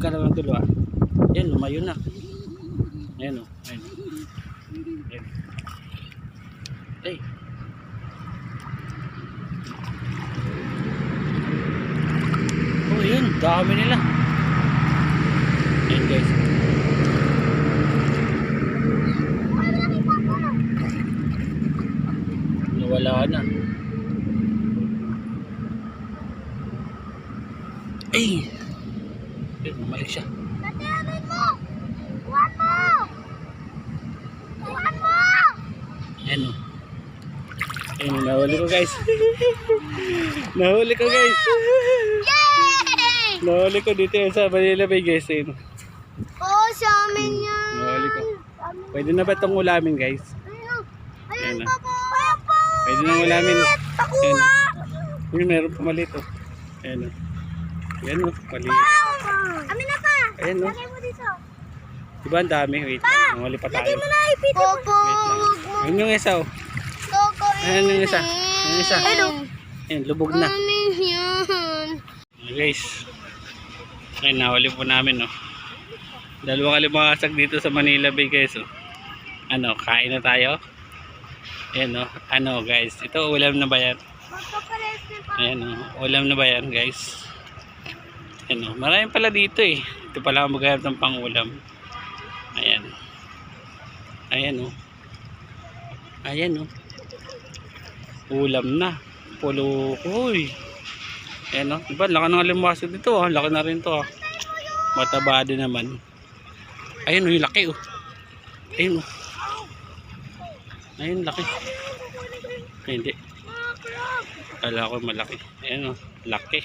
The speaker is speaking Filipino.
ka na ng tulo ah. Yan, lumayo na. Ayan o. Ayan. Ayan. Ay. Oh, yun. Dami nila. Ayan guys. Nawala na. Ay! Ay, bumalik siya. Natiyamin mo! Kuhan mo! Kuhan mo! Ayan o. Ayan, nahuli ko guys. Nahuli ko guys. Yay! Nahuli ko dito yan sa Manila Bay guys. Ayan. Oo, sa amin yan. Nahuli ko. Pwede na ba itong ulamin guys? Ayun Ayan pa po. Ayun po. Pwede nang ulamin. Pakuha. Ayan, meron pa maliit o. Ayan o. Ayan o, maliit. Amin na pa. Ayan o. Lagay mo dito. Diba ang dami? Wait lang. Nahuli pa tayo. Lagay mo na ipito. Popo. Wait lang. Ayan yung isa o. Toko. Ayan yung isa. Ayan yung isa. Ayan, lubog na. Amin yan. Guys. Ayan, nahuli po namin o. Dalawang kalimangasag dito sa Manila Bay guys o. Ano, kain na tayo? Ayan o. Ano guys, ito ulam na ba yan? Magpapares na pa. Ayan o. Ulam na ba yan guys? Ayan o. Maraming pala dito eh. Ito pala ang maghanap ng pangulam. Ayan. Ayan o. Ayan o. Ulam na. Pulo. Uy. Ayan o. Diba? Laki ng alimasag dito o. Laki na rin to o. Mataba din naman. Ayan o. Yung laki o. Ayan o. Ayan laki. Ay, hindi. Kala ko malaki. Ayan o. Laki.